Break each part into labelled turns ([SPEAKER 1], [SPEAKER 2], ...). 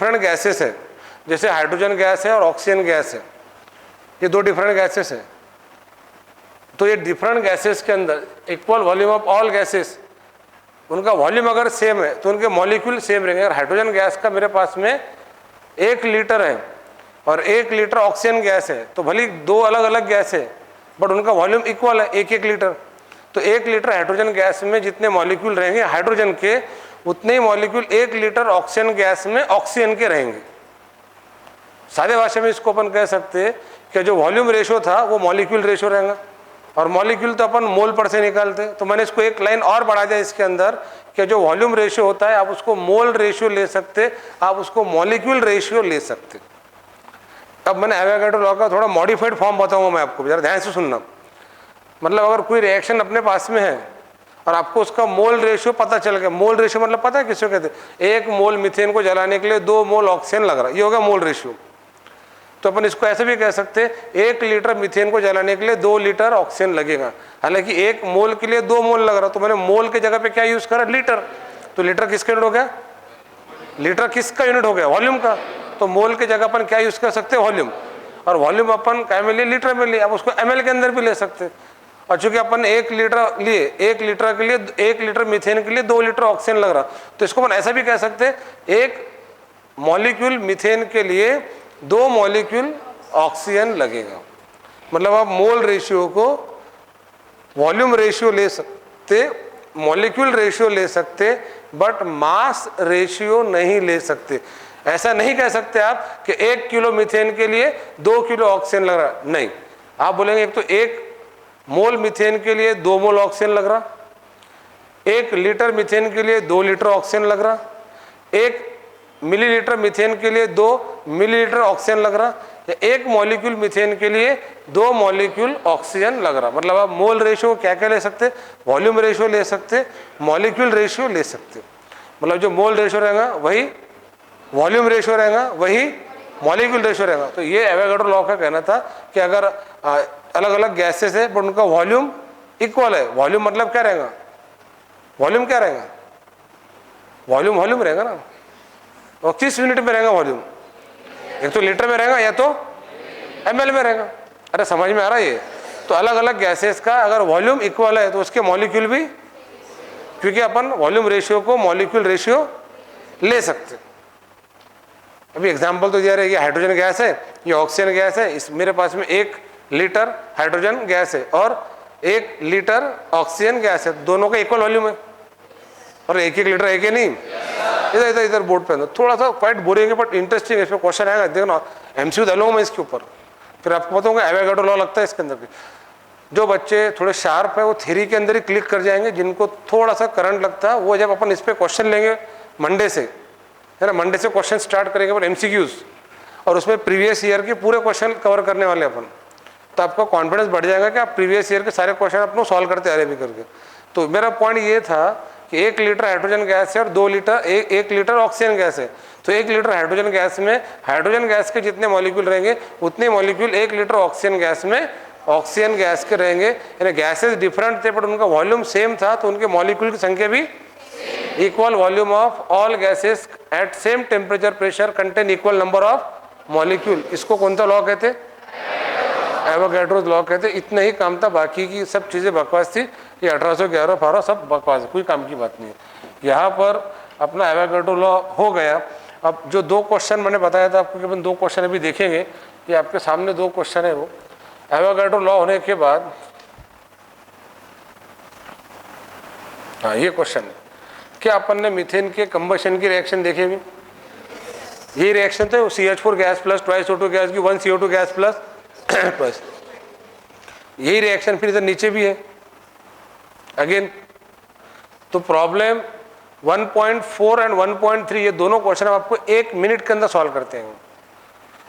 [SPEAKER 1] Different gases है, जैसे hydrogen gas है और ऑक्सीजन गैस है, ये दो डिफरेंट गैसेस है। तो ये डिफरेंट गैसेस के अंदर equal volume of all gases, उनका वॉल्यूम अगर सेम है तो उनके मॉलिक्यूल सेम रहेंगे। अगर हाइड्रोजन गैस का मेरे पास में 1 लीटर है और 1 लीटर ऑक्सीजन गैस है, तो भले दो अलग अलग गैस है बट उनका वॉल्यूम इक्वल है 1-1 लीटर। तो 1 लीटर हाइड्रोजन गैस में जितने मॉलिक्यूल रहेंगे हाइड्रोजन के, उतने ही मॉलिक्यूल 1 लीटर ऑक्सीजन गैस में ऑक्सीजन के रहेंगे। सादे भाषा में इसको अपन कह सकते हैं कि जो वॉल्यूम रेशियो था वो मॉलिक्यूल रेशियो रहेगा, और मॉलिक्यूल तो अपन मोल पर से निकालते। तो मैंने इसको एक लाइन और बढ़ा दिया इसके अंदर कि जो वॉल्यूम रेशियो होता है आप उसको मोल रेशियो ले सकते, आप उसको मॉलिक्यूल रेशियो ले सकते। अब मैंने एवोगाड्रो लॉ का थोड़ा मॉडिफाइड फॉर्म बताऊंगा मैं आपको, जरा ध्यान से सुनना। मतलब अगर कोई रिएक्शन अपने पास में है और आपको उसका मोल रेशियो पता चल गया, मोल रेशियो मतलब पता है किसको कहते हैं? 1 मोल मीथेन को जलाने के लिए 2 मोल ऑक्सीजन लग रहा है, ये होगा मोल रेशियो। तो अपन इसको ऐसे भी कह सकते हैं 1 लीटर मीथेन को जलाने के लिए 2 लीटर ऑक्सीजन लगेगा। हालांकि 1 मोल के लिए 2 मोल लग रहा, तो मैंने मोल के जगह पे क्या यूज करा? लीटर। तो लीटर किसका यूनिट हो गया? लीटर किसका यूनिट हो गया? वॉल्यूम का। तो मोल के जगह अपन क्या यूज कर सकते हैं? वॉल्यूम। और वॉल्यूम अपन क्या में लिए? लीटर में लिए। अब उसको ml के अंदर भी ले सकते हैं। और चूंकि अपन 1 लीटर लिए, 1 लीटर के लिए 1 लीटर मीथेन के लिए 2 लीटर ऑक्सीजन लग रहा, तो इसको अपन ऐसा भी कह सकते हैं 1 मॉलिक्यूल मीथेन के लिए 2 मॉलिक्यूल ऑक्सीजन लगेगा। मतलब आप मोल रेशियो को वॉल्यूम रेशियो ले सकते, मॉलिक्यूल रेशियो ले सकते, बट मास रेशियो नहीं ले सकते। ऐसा नहीं कह सकते आप कि 1 किलो मीथेन के लिए 2 किलो ऑक्सीजन लग रहा, नहीं। आप बोलेंगे एक तो 1 मोल मीथेन के लिए 2 मोल ऑक्सीजन लग रहा, 1 लीटर मीथेन के लिए 2 लीटर ऑक्सीजन लग रहा, 1 मिलीलीटर मीथेन के लिए 2 मिलीलीटर ऑक्सीजन लग रहा, या 1 मॉलिक्यूल मीथेन के लिए 2 मॉलिक्यूल ऑक्सीजन लग रहा। मतलब आप मोल रेशियो क्या क्या ले सकते? वॉल्यूम रेशियो ले सकते, मॉलिक्यूल रेशियो ले सकते। मतलब जो मोल रेशियो रहेगा वही वॉल्यूम रेशियो रहेगा, वही मॉलिक्यूल रेशियो रहेगा। तो ये एवोगाड्रो लॉ का कहना था कि अगर अलग अलग गैसेस है बट उनका वॉल्यूम इक्वल है, वॉल्यूम मतलब क्या रहेगा? वॉल्यूम क्या रहेगा? वॉल्यूम वॉल्यूम रहेगा ना, और किस यूनिट में रहेगा वॉल्यूम? एक तो लीटर में रहेगा या तो ml में रहेगा। अरे समझ में आ रहा है ये? तो अलग अलग गैसेस का अगर वॉल्यूम इक्वल है तो उसके मॉलिक्यूल भी, क्योंकि अपन वॉल्यूम रेशियो को मॉलिक्यूल रेशियो ले सकते। अभी एग्जांपल तो दिया रहा है, ये हाइड्रोजन गैस है, ये ऑक्सीजन गैस है, इस मेरे पास में 1 लीटर हाइड्रोजन गैस है और 1 लीटर ऑक्सीजन गैस है, दोनों का इक्वल वॉल्यूम है। और 1-1 लीटर है कि नहीं? इधर इधर इधर बोर्ड पे थोड़ा सा क्वाइट बोरिंग है बट इंटरेस्टिंग है, इसमें क्वेश्चन आएगा, देखो ना MCQ डालूंगा मैं इसके ऊपर, फिर आपको बताऊंगा एवोगाड्रो लॉ लगता है इसके अंदर भी। जो बच्चे थोड़े शार्प है वो थ्योरी के अंदर ही क्लिक कर जाएंगे, जिनको थोड़ा सा करंट लगता है वो जब अपन इस पर क्वेश्चन लेंगे मंडे से, है ना, मंडे से क्वेश्चन स्टार्ट करेंगे पर MCQs, और उसमें प्रीवियस ईयर के पूरे क्वेश्चन कवर करने वाले अपन, तो आपका कॉन्फिडेंस बढ़ जाएगा कि आप प्रीवियस ईयर के सारे क्वेश्चन अपने सॉल्व करते आ रहे भी करके। तो मेरा पॉइंट ये था कि 1 लीटर हाइड्रोजन गैस है और 2 लीटर 1 लीटर ऑक्सीजन गैस है। तो 1 लीटर हाइड्रोजन गैस में हाइड्रोजन गैस के जितने मॉलिक्यूल रहेंगे उतने मॉलिक्यूल 1 लीटर ऑक्सीजन गैस में ऑक्सीजन गैस के रहेंगे। यानी गैसेस डिफरेंट थे बट उनका वॉल्यूम सेम था, तो उनके मॉलिक्यूल की संख्या भी equal. Volume of all gases at same temperature pressure contain equal number of molecule. इसको कौन सा लॉ कहते? एवोगाड्रो लॉ कहते। इतना ही काम था, बाकी की सब चीज़ें बकवास थी। ये 1811 फारा सब बकवास है, कोई काम की बात नहीं है। यहाँ पर अपना एवोगाड्रो लॉ हो गया। अब जो 2 क्वेश्चन मैंने बताया था आपको कि अपन 2 क्वेश्चन अभी देखेंगे, ये आपके सामने 2 क्वेश्चन है। वो एवोगाड्रो लॉ होने के बाद हाँ ये क्वेश्चन है, क्या अपन ने मीथेन के कंबशन की रिएक्शन देखे भी? ये रिएक्शन थे CH4 gas plus twice O2 gas की 1 CO2 गैस प्लस ट्वाइस, यही रिएक्शन फिर इधर नीचे भी है अगेन। तो प्रॉब्लम 1.4 एंड 1.3 ये दोनों क्वेश्चन हम आपको 1 मिनट के अंदर सॉल्व करते हैं।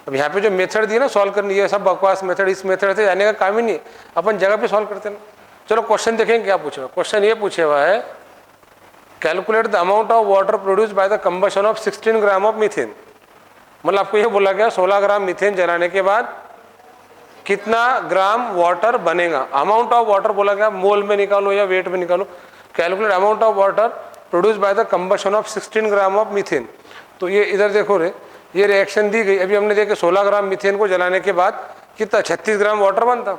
[SPEAKER 1] अब यहाँ पे जो मेथड दिए ना सॉल्व करनी, ये सब बकवास मेथड, इस मेथड से जाने का काम ही नहीं, अपन जगह पे सॉल्व करते हैं ना। चलो क्वेश्चन देखेंगे क्या पूछे हुआ। क्वेश्चन ये पूछे हुआ है, calculate the amount of water produce by the combustion of 16 gram of methane. मतलब आपको ये बोला गया 16 ग्राम मीथेन जलाने के बाद कितना ग्राम वाटर बनेगा। अमाउंट ऑफ वाटर बोला गया, मोल में निकालो या वेट में निकालो। Calculate amount of water produce by the combustion of 16 gram of methane. तो ये इधर देखो रे, ये रिएक्शन दी गई, अभी हमने देखा 16 ग्राम मीथेन को जलाने के बाद कितना 36 ग्राम वाटर बनता।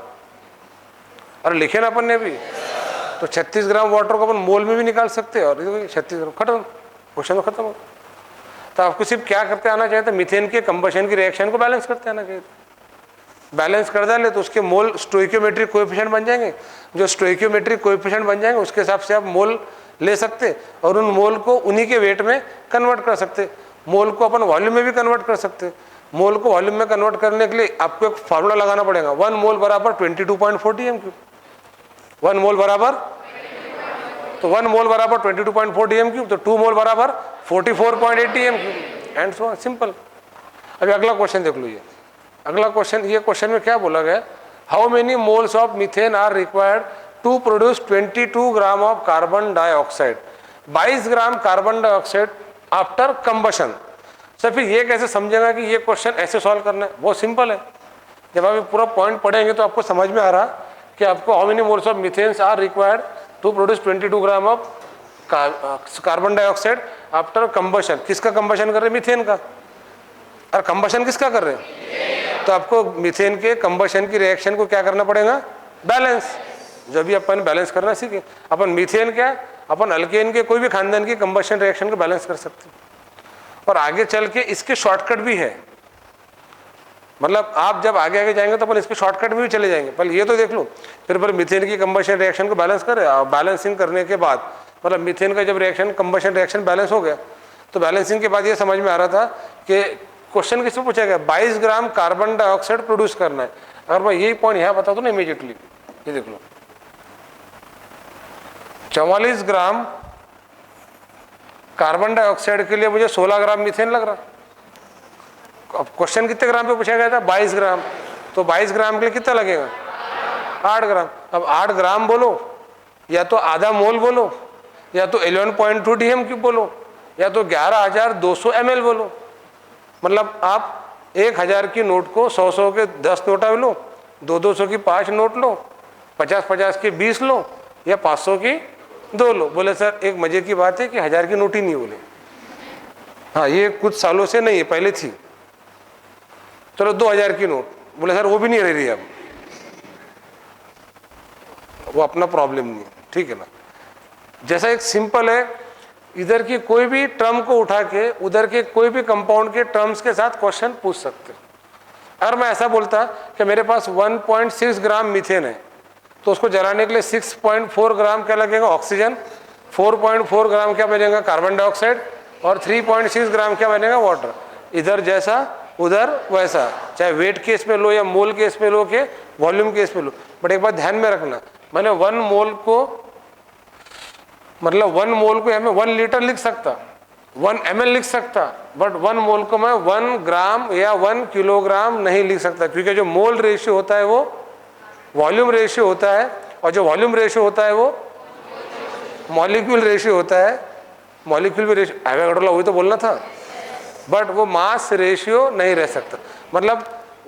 [SPEAKER 1] अरे लिखे ना अपन ने भी, तो 36 ग्राम वाटर को अपन मोल में भी निकाल सकते हैं, और 36 ग्राम खत्म, क्वेश्चन तो खत्म हो। तो आपको सिर्फ क्या करते आना चाहिए था, मीथेन के कंबशन की रिएक्शन को बैलेंस करते आना चाहिए था। बैलेंस कर डाले तो उसके मोल स्टोइकियोमेट्रिक कोएफिशिएंट बन जाएंगे, जो स्टोइकियोमेट्रिक कोएफिशिएंट बन जाएंगे उसके हिसाब से आप मोल ले सकते और उन मोल को उन्हीं के वेट में कन्वर्ट कर सकते। मोल को अपन वॉल्यूम में भी कन्वर्ट कर सकते। मोल को वॉल्यूम में कन्वर्ट करने के लिए आपको एक फार्मूला लगाना पड़ेगा, 1 मोल बराबर 22.40 m³। 1 मोल बराबर, तो 1 मोल बराबर 22.40 m³, तो 2 मोल बराबर 44.80 m³, एंड सो सिंपल। अभी अगला क्वेश्चन देख लो, ये अगला क्वेश्चन, ये क्वेश्चन में क्या बोला गया, how many moles of methane are required to produce 22 gram of carbon dioxide, 22 gram carbon dioxide after combustion. Sir फिर ये कैसे समझेगा कि ये क्वेश्चन ऐसे सॉल्व करना है? बहुत सिंपल है, जब आप पूरा पॉइंट पढ़ेंगे तो आपको समझ में आ रहा कि आपको how many moles of methanes are required to produce 22 gram of carbon dioxide after combustion. किसका कंबशन कर रहे हैं? मीथेन का। और कंबशन किसका कर रहे हैं? तो आपको मीथेन के कंबशन की रिएक्शन को क्या करना पड़ेगा? बैलेंस। जब भी अपन बैलेंस करना सीखे, अपन मीथेन क्या, अपन अल्केन के कोई भी खानदान की कंबशन रिएक्शन को बैलेंस कर सकते हैं। और आगे चल के इसके शॉर्टकट भी है, मतलब आप जब आगे आगे जाएंगे तो अपन इसके शॉर्टकट में भी चले जाएंगे। पहले ये तो देख लो, फिर पर मीथेन की कंबशन रिएक्शन को बैलेंस करें, और बैलेंसिंग करने के बाद मतलब मीथेन का जब रिएक्शन कंबशन रिएक्शन बैलेंस हो गया, तो बैलेंसिंग के बाद ये समझ में आ रहा था कि क्वेश्चन किसमें पूछा गया, 22 ग्राम कार्बन डाइऑक्साइड प्रोड्यूस करना है। अगर मैं यही पॉइंट यहाँ बता दूँ ना इमीडिएटली, ये देख लो 44 ग्राम कार्बन डाइऑक्साइड के लिए मुझे 16 ग्राम मीथेन लग रहा। अब क्वेश्चन कितने ग्राम पे पूछा गया था? 22 ग्राम। तो 22 ग्राम के लिए कितना लगेगा? 8 ग्राम। अब 8 ग्राम बोलो, या तो आधा मोल बोलो, या तो 11.2 dm³ बोलो, या तो 11,200 ml बोलो। मतलब आप 1000 की नोट को 100 के 10 नोटा लो, 200 की 5 नोट लो, 50 की 20 लो, या 500 की 2 लो। बोले सर एक मजे की बात है कि 1000 की नोट ही नहीं बोले। हाँ ये कुछ सालों से नहीं है, पहले थी। चलो 2000 की नोट, बोले सर वो भी नहीं रह रही अब, वो अपना प्रॉब्लम नहीं है, ठीक है ना। जैसा एक सिंपल है, इधर की कोई भी टर्म को उठा के उधर के कोई भी कंपाउंड के टर्म्स के साथ क्वेश्चन पूछ सकते। अगर मैं ऐसा बोलता कि मेरे पास 1.6 ग्राम मीथेन है, तो उसको जलाने के लिए 6.4 ग्राम क्या लगेगा? ऑक्सीजन। 4.4 ग्राम क्या बनेगा? Carbon dioxide. और 3.6 ग्राम क्या बनेगा? वाटर। इधर जैसा उधर वैसा, चाहे वेट केस में लो या मोल केस में लो के वॉल्यूम केस में लो। बट एक बात ध्यान में रखना, मैंने 1 मोल को मतलब 1 मोल को मैं 1 लीटर लिख सकता, 1 ml लिख सकता, बट 1 मोल को मैं 1 ग्राम या 1 किलोग्राम नहीं लिख सकता, क्योंकि जो मोल रेशियो होता है वो वॉल्यूम रेशियो होता है, और जो वॉल्यूम रेशियो होता है वो मॉलिक्यूल रेशियो होता है। मॉलिक्यूल भी रेशियो एवोगाड्रो लॉ वही तो बोलना था, बट वो मास रेशियो नहीं रह सकता। मतलब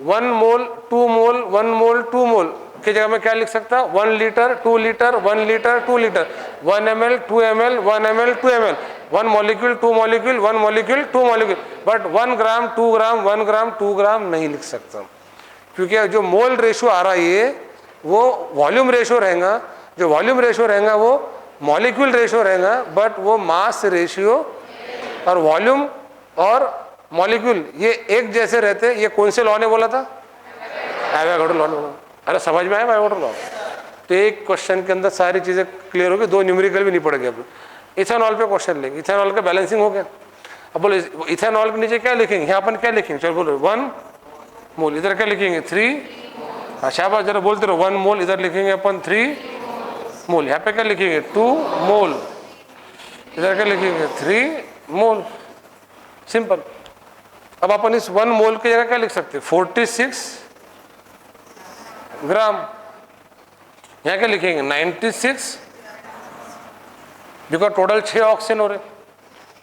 [SPEAKER 1] 1 मोल 2 मोल 1 मोल 2 मोल की जगह में क्या लिख सकता? 1 litre 2 litre 1 litre 2 litre, 1 ml 2 ml 1 ml 2 ml, 1 molecule 2 molecule 1 molecule 2 molecule, but 1 ग्राम 2 ग्राम 1 ग्राम 2 ग्राम नहीं लिख सकता, क्योंकि जो मोल रेशियो आ रहा है वो वॉल्यूम रेशियो रहेगा। जो वॉल्यूम रेशियो रहेगा वो मॉलिक्यूल रेशियो रहेगा, बट वो मास रेशियो और वॉल्यूम और मॉलिक्यूल ये एक जैसे रहते। ये कौन से लॉ ने बोला था? एवोगाड्रो लॉ ने बोला। अरे समझ में आया एवोगाड्रो लॉ? तो एक क्वेश्चन के अंदर सारी चीजें क्लियर हो गई, 2 न्यूमेरिकल भी नहीं पड़ गए। अब इथेनॉल पे क्वेश्चन लेंगे, इथेनॉल का बैलेंसिंग हो गया। अब बोले इथेनॉल के नीचे क्या लिखेंगे? यहाँ अपन क्या लिखेंगे? चलो बोलो 1 मोल, इधर क्या लिखेंगे? 3। अच्छा बात जरा बोलते रहो, 1 मोल, इधर लिखेंगे अपन 3 मोल, यहाँ पे क्या लिखेंगे? 2 मोल, इधर क्या लिखेंगे? 3 मोल। सिंपल। अब अपन इस 1 मोल की जगह क्या लिख सकते? 46 ग्राम। यहाँ क्या लिखेंगे? 96, बिकॉज टोटल 6 ऑक्सीजन हो रहे,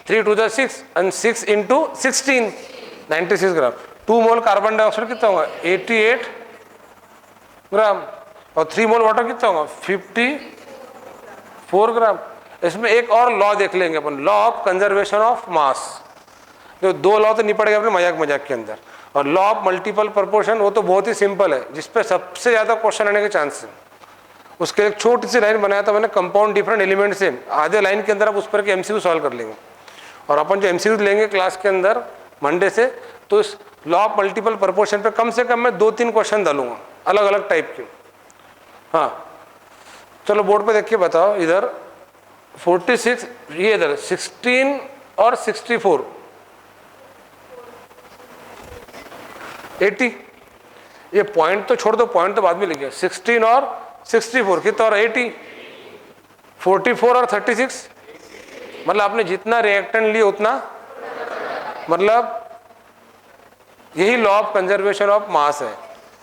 [SPEAKER 1] 3 to the 6 and 6 into 16, 96 gram. 2 mole carbon dioxide कितना होगा? 88 ग्राम। और 3 मोल वाटर कितना होगा? 54 ग्राम। इसमें एक और लॉ देख लेंगे अपन, law of conservation of mass. जो 2 लॉ तो निपट गए अपने मजाक मजाक के अंदर। और लॉ ऑफ मल्टीपल प्रोपोर्शन वो तो बहुत ही सिंपल है, जिस पे सबसे ज़्यादा क्वेश्चन आने के चांस है। उसके एक छोटी सी लाइन बनाया था मैंने, कंपाउंड डिफरेंट एलिमेंट से, आधे लाइन के अंदर आप उस पर के एमसीक्यू सॉल्व कर लेंगे। और अपन जो एमसीक्यू लेंगे क्लास के अंदर मंडे से, तो इस लॉ ऑफ मल्टीपल प्रोपोर्शन पे कम से कम मैं 2-3 क्वेश्चन डालूंगा अलग अलग टाइप के। हाँ चलो बोर्ड पे देख के बताओ, इधर 46, ये इधर 16 और 64, 80, ये पॉइंट तो छोड़ दो, पॉइंट तो बाद में लिखिए। 16 और 64 कितना और 80, 44 और 36, मतलब आपने जितना रिएक्टेंट लिए उतना, मतलब यही लॉ ऑफ कंजर्वेशन ऑफ मास है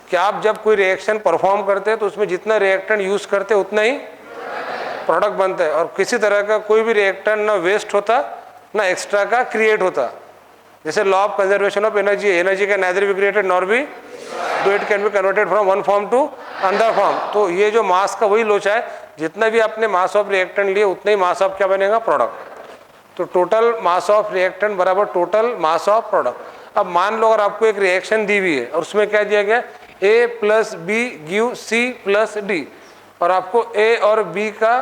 [SPEAKER 1] कि आप जब कोई रिएक्शन परफॉर्म करते हैं तो उसमें जितना रिएक्टेंट यूज करते हैं उतना ही प्रोडक्ट बनता है, और किसी तरह का कोई भी रिएक्टेंट ना वेस्ट होता ना एक्स्ट्रा का क्रिएट होता। जैसे law of conservation of energy, energy can neither be created nor be दो it can be converted from one form to another form. तो ये जो मास का वही लोचा है, जितना भी आपने मास ऑफ रिएक्टेंट लिए उतना ही मास ऑफ क्या बनेगा, प्रोडक्ट। तो टोटल मास ऑफ रिएक्टेंट बराबर टोटल मास ऑफ प्रोडक्ट। अब मान लो अगर आपको एक रिएक्शन दी हुई है और उसमें क्या दिया गया, A plus B give C plus D, और आपको A और B का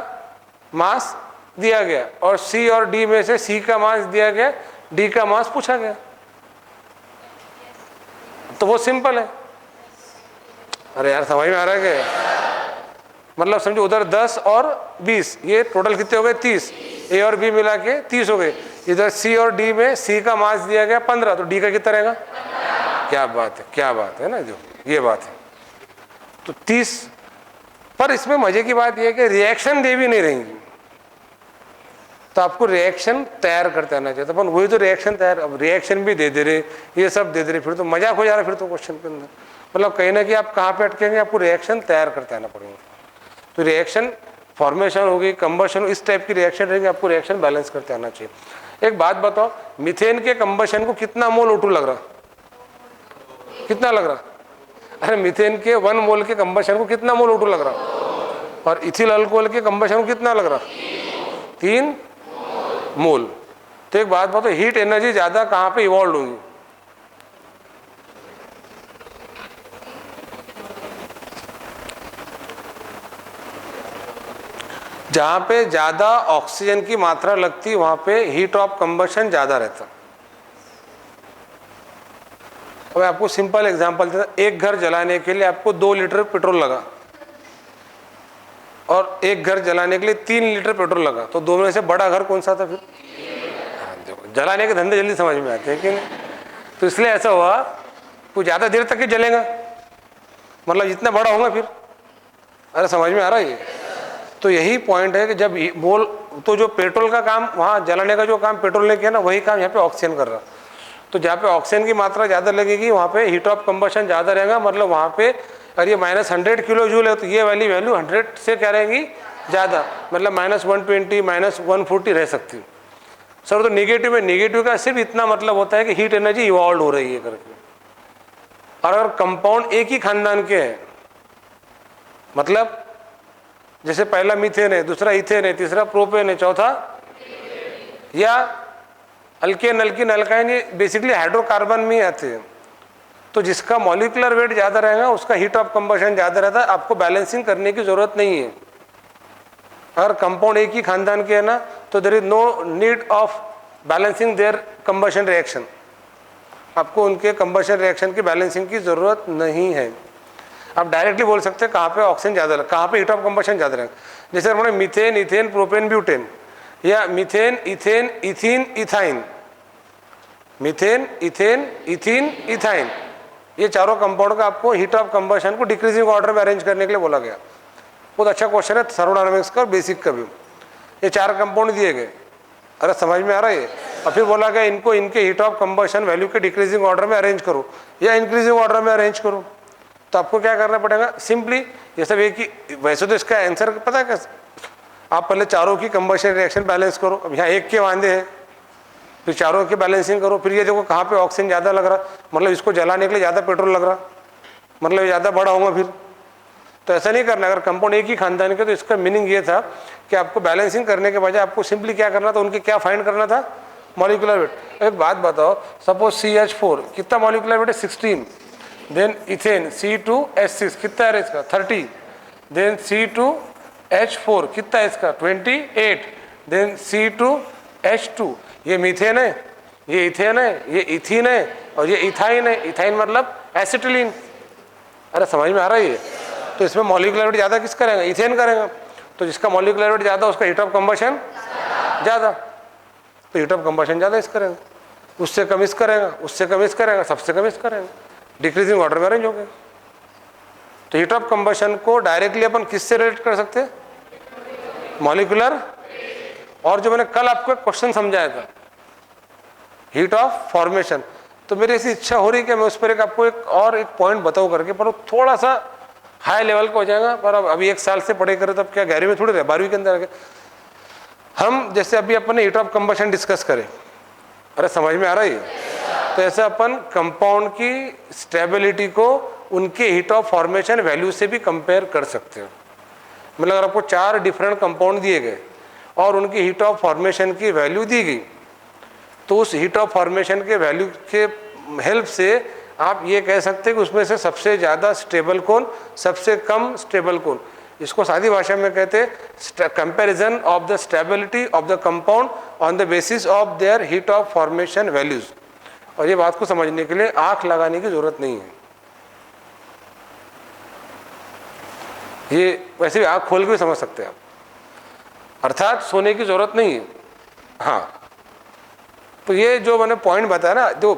[SPEAKER 1] मास दिया गया और C और D में से C का मास दिया गया, D का मास पूछा गया, तो वो सिंपल है। अरे यार समझ में आ रहा है क्या? मतलब समझो उधर 10 और 20, ये टोटल कितने हो गए, 30, A और B मिला के 30 हो गए। इधर C और D में C का मास दिया गया 15, तो D का कितना रहेगा? क्या बात है, क्या बात है ना, जो ये बात है। तो 30, पर इसमें मजे की बात यह है कि रिएक्शन दे भी नहीं रहेंगी, तो आपको रिएक्शन तैयार करते आना चाहिए। तो अपन वही तो रिएक्शन तैयार, अब रिएक्शन भी दे दे रहे, ये सब दे दे रहे, फिर तो मजाक हो जा रहा है फिर तो क्वेश्चन के अंदर। मतलब कहीं ना कहीं आप कहाँ पे अटकेंगे, आपको रिएक्शन तैयार करते आना पड़ेगा। तो रिएक्शन फॉर्मेशन होगी, कंबशन, इस टाइप की रिएक्शन रहेगी, आपको रिएक्शन बैलेंस करते आना चाहिए। एक बात बताओ, मीथेन के कंबशन को कितना मोल O2 लग रहा, कितना लग रहा? अरे मीथेन के 1 मोल के कंबशन को कितना मोल O2 लग रहा? और इथिल अल्कोहल के कंबशन को कितना लग रहा? 3 मोल। तो एक बात बताओ, हीट एनर्जी ज्यादा कहां पे इवॉल्व होगी? जहां पे ज्यादा ऑक्सीजन की मात्रा लगती है वहां पे हीट ऑफ कंबशन ज्यादा रहता। अब आपको सिंपल एग्जांपल देता, एक घर जलाने के लिए आपको 2 लीटर पेट्रोल लगा और एक घर जलाने के लिए 3 लीटर पेट्रोल लगा, तो दो में से बड़ा घर कौन सा था फिर? देखो जलाने के धंधे जल्दी समझ में आते हैं कि नहीं? तो इसलिए ऐसा हुआ, कुछ ज़्यादा देर तक ही जलेगा, मतलब जितना बड़ा होगा फिर। अरे समझ में आ रहा है ये? तो यही पॉइंट है कि जब मोल, तो जो पेट्रोल का काम वहाँ जलाने का जो काम पेट्रोल ने किया ना, वही काम यहाँ पे ऑक्सीजन कर रहा। तो जहाँ पे ऑक्सीजन की मात्रा ज़्यादा लगेगी वहाँ पे हीट ऑफ कंबशन ज़्यादा रहेगा, मतलब वहाँ पे अगर ये -100 किलो जूल है तो ये वाली वैल्यू 100 से क्या रहेगी, ज़्यादा, मतलब -120 -140 रह सकती है। सर तो निगेटिव में, निगेटिव का सिर्फ इतना मतलब होता है कि हीट एनर्जी इवॉल्व हो रही है करके। और अगर कंपाउंड एक ही खानदान के हैं, मतलब जैसे पहला मीथेन है, दूसरा इथेन है, तीसरा प्रोपेन है, चौथा या अल्केन अल्किन अल्काइन, ये बेसिकली हाइड्रोकार्बन में आते हैं। तो जिसका मॉलिक्यूलर वेट ज़्यादा रहेगा उसका हीट ऑफ कंबशन ज़्यादा रहता है, आपको बैलेंसिंग करने की ज़रूरत नहीं है। अगर कंपाउंड एक ही खानदान के है ना, तो there is no need of balancing there combustion reaction, आपको उनके कंबशन रिएक्शन की बैलेंसिंग की ज़रूरत नहीं है। आप डायरेक्टली बोल सकते हैं कहाँ पे ऑक्सीजन ज़्यादा, कहाँ पे हीट ऑफ कंबशन ज़्यादा रहेगा। जैसे हमने मीथेन, इथेन, प्रोपेन, ब्यूटेन, या methane, ethane, ethene, ethyne, methane, ethane, ethene, ethyne, ये चारों कंपाउंड का आपको हीट ऑफ कंबशन को डिक्रीजिंग ऑर्डर में अरेंज करने के लिए बोला गया। बहुत अच्छा क्वेश्चन है थर्मोडायनामिक्स का और बेसिक का भी। ये 4 कंपाउंड दिए गए, अरे समझ में आ रहा है ये? और फिर बोला गया इनको इनके हीट ऑफ कंबशन वैल्यू के डिक्रीजिंग ऑर्डर में अरेंज करो या इंक्रीजिंग ऑर्डर में अरेंज करो। तो आपको क्या करना पड़ेगा, सिंपली ये सब एक ही, वैसे तो इसका आंसर पता है कैसे, आप पहले चारों की कंबशन रिएक्शन बैलेंस करो। अब यहाँ एक के वांदे हैं, फिर चारों की बैलेंसिंग करो, फिर ये देखो कहाँ पे ऑक्सीजन ज़्यादा लग रहा, मतलब इसको जलाने के लिए ज़्यादा पेट्रोल लग रहा, मतलब ज़्यादा बड़ा होगा फिर। तो ऐसा नहीं करना। अगर कंपाउंड एक ही खानदान के, तो इसका मीनिंग ये था कि आपको बैलेंसिंग करने के बजाय आपको सिंपली क्या करना था, उनके क्या फाइंड करना था, मॉलिकुलर वेट। एक बात बताओ, सपोज CH4 कितना मॉलिकुलर वेट है 16, देन इथेन C2H6 कितना है इसका 30, देन C2H4 कितना है इसका 28, देन C2H2, ये मीथेन है, ये इथेन है, ये इथीन है और ये इथाइन है। इथाइन मतलब एसिटिलीन। अरे समझ में आ रहा है ये? तो इसमें मॉलिकुलर वेट ज़्यादा किस करेंगे, इथेन करेंगे। तो जिसका मॉलिकुलर वेट ज़्यादा उसका हीट ऑफ कंबशन ज़्यादा, तो हीट ऑफ कंबशन ज़्यादा इस करेंगे, उससे कम इस करेगा, उससे कम इस करेगा, सबसे कम इस करेंगे, डिक्रीजिंग ऑर्डर में अरेंज हो गए। तो हीट ऑफ कंबशन को डायरेक्टली अपन किससे रिलेट कर सकते हैं, मॉलिकुलर। और जो मैंने कल आपको एक क्वेश्चन समझाया था हीट ऑफ फॉर्मेशन, तो मेरी ऐसी इच्छा हो रही है कि मैं उस पर आपको एक पॉइंट बताऊं करके, पर वो थोड़ा सा हाई लेवल का हो जाएगा। पर अब अभी 1 साल से पढ़े करें तब क्या 11वीं में थोड़ी रहे, 12वीं के अंदर हम जैसे अभी अपन ने हीट ऑफ कंबशन डिस्कस करें। अरे समझ में आ रहा है? तो ऐसे अपन कंपाउंड की स्टेबिलिटी को उनके हीट ऑफ फॉर्मेशन वैल्यू से भी कंपेयर कर सकते हो। मतलब अगर आपको 4 डिफरेंट कंपाउंड दिए गए और उनकी हीट ऑफ फॉर्मेशन की वैल्यू दी गई, तो उस हीट ऑफ फॉर्मेशन के वैल्यू के हेल्प से आप ये कह सकते हैं कि उसमें से सबसे ज़्यादा स्टेबल कौन, सबसे कम स्टेबल कौन। इसको सादी भाषा में कहते हैं comparison of the stability of the compound on the basis of their heat of formation values. और ये बात को समझने के लिए आंख लगाने की जरूरत नहीं है, ये वैसे भी आंख खोल के भी समझ सकते हैं आप, अर्थात सोने की जरूरत नहीं है। हाँ, तो ये जो मैंने पॉइंट बताया ना, जो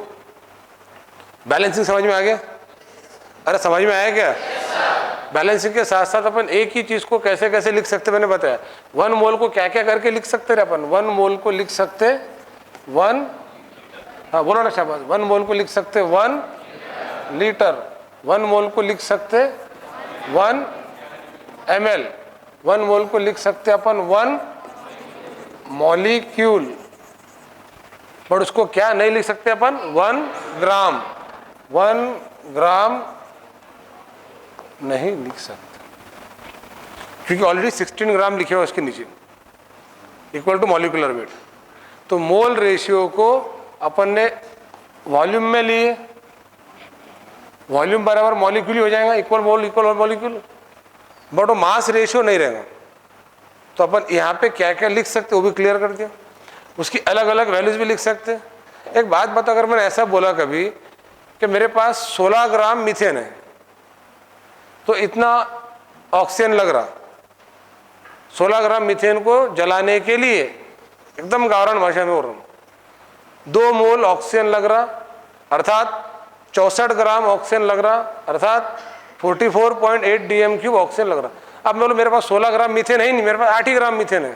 [SPEAKER 1] बैलेंसिंग समझ में आ गया? अरे समझ में आया क्या? बैलेंसिंग के साथ साथ अपन एक ही चीज को कैसे कैसे लिख सकते मैंने बताया। 1 मोल को क्या क्या करके लिख सकते हैं अपन? 1 मोल को लिख सकते 1, हाँ बोलो ना शाबाश, 1 मोल को लिख सकते 1 लीटर, 1 मोल को लिख सकते 1 ml, 1 मोल को लिख सकते अपन 1 मॉलिक्यूल। बट उसको क्या नहीं लिख सकते अपन? 1 ग्राम, 1 ग्राम नहीं लिख सकते, क्योंकि ऑलरेडी 16 ग्राम लिखे हुआ उसके नीचे, इक्वल टू मॉलिकुलर वेट। तो मोल रेशियो को अपन ने वॉल्यूम में लिए, वॉल्यूम बराबर मॉलिक्यूल हो जाएगा, equal mole equal molecule, but वो मास रेशियो नहीं रहेगा। तो अपन यहाँ पे क्या क्या लिख सकते वो भी क्लियर कर दिया, उसकी अलग अलग वैल्यूज भी लिख सकते हैं। एक बात बता, अगर मैंने ऐसा बोला कभी कि मेरे पास 16 ग्राम मीथेन है, तो इतना ऑक्सीजन लग रहा, 16 ग्राम मीथेन को जलाने के लिए, एकदम गावरान भाषा में बोल रहा हूँ, 2 मोल ऑक्सीजन लग रहा, अर्थात 64 ग्राम ऑक्सीजन लग रहा, अर्थात 44.8 dm³ ऑक्सीजन लग रहा। अब मैं बोलूँ मेरे पास 16 ग्राम मीथेन है ही नहीं, मेरे पास 8 ही ग्राम मीथेन है,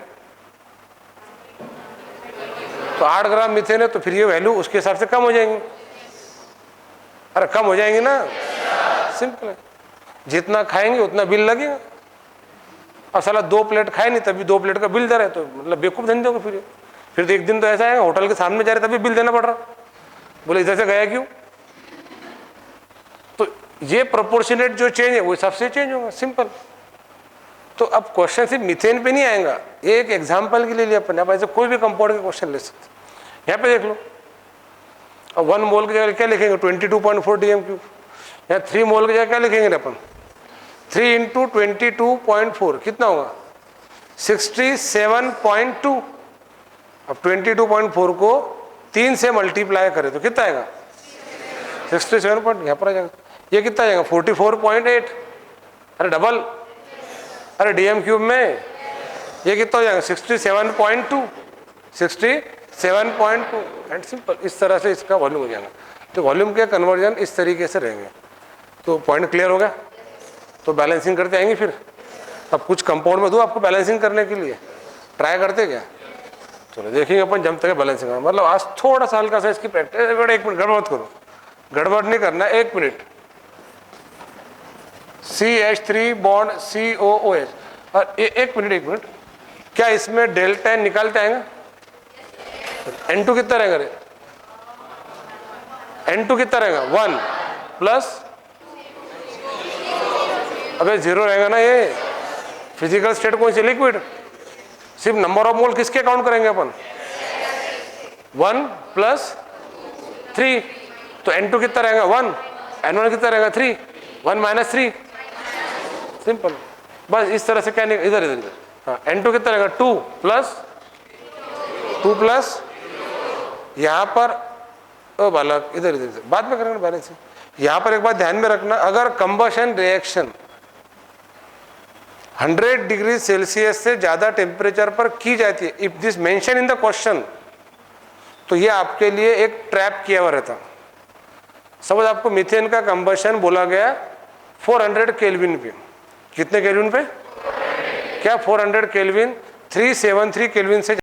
[SPEAKER 1] तो 8 ग्राम मीथेन है, तो फिर ये वैल्यू उसके हिसाब से कम हो जाएंगी। अरे कम हो जाएंगी ना, सिंपल है, जितना खाएंगे उतना बिल लगेगा। अब साला 2 प्लेट खाए नहीं तभी 2 प्लेट का बिल दे रहे, तो मतलब बेवकूफ धंधे होगा। फिर तो एक दिन तो ऐसा है होटल के सामने जा रहे तभी बिल देना पड़ रहा, बोले इधर से गया क्यों? तो ये प्रोपोर्शनेट जो चेंज है वो सबसे चेंज होगा, सिंपल। तो अब क्वेश्चन सिर्फ मीथेन पे नहीं आएगा, एक एग्जाम्पल के लिए लिया अपन, आप ऐसे कोई भी कंपाउंड के क्वेश्चन ले सकते। यहाँ पे देख लो, अब 1 मोल की जगह क्या लिखेंगे? 22.4 dm³। यहाँ 3 मोल की जगह क्या लिखेंगे अपन? 3 × 22.4 कितना होगा? 67.2। अब 22.4 को 3 से मल्टीप्लाई करें तो कितना आएगा? 67 यहाँ पर आ जाएगा। ये कितना आएगा? 44.8। अरे डबल, अरे dm³ में ये कितना हो जाएगा? 67.2, 67.2 एंड सिंपल। इस तरह से इसका वॉल्यूम हो जाएगा। तो वॉल्यूम के कन्वर्जन इस तरीके से रहेंगे। तो पॉइंट क्लियर हो गया? तो बैलेंसिंग करते आएंगे फिर। अब कुछ कंपाउंड में दूँ आपको बैलेंसिंग करने के लिए, ट्राई करते क्या? चलो देखेंगे अपन जम तक बैलेंसिंग। मतलब आज थोड़ा सा हल्का सा इसकी प्रैक्टिस। 1 मिनट गड़बड़ मत करो, गड़बड़ नहीं करना, 1 मिनट। CH3 बॉन्ड COOH, और 1 मिनट, क्या इसमें डेल्टा N निकालते आएंगे? N2 कितना रहेगा रे? N2 कितना रहेगा? 1 प्लस, अबे 0 रहेगा ना। ये फिजिकल स्टेट कौन सी? लिक्विड। सिर्फ नंबर ऑफ मोल किसके काउंट करेंगे अपन? 1 प्लस 3, तो N2 कितना रहेगा 1, N1 कितना रहेगा 3, 1 माइनस 3, सिंपल। बस इस तरह से क्या नहीं, इधर इधर इधर, हाँ N2 कितना रहेगा 2 प्लस यहाँ पर, ओ बालक इधर इधर बाद में करेंगे बैलेंस से। यहाँ पर एक बात ध्यान में रखना, अगर कंबशन रिएक्शन 100 डिग्री सेल्सियस से ज्यादा टेम्परेचर पर की जाती है, if this mention in the question, तो ये आपके लिए एक ट्रैप किया हुआ रहता। सपोज आपको मीथेन का कंबशन बोला गया 400 केल्विन पे, कितने केल्विन पे, क्या 400 केल्विन, 373 केल्विन से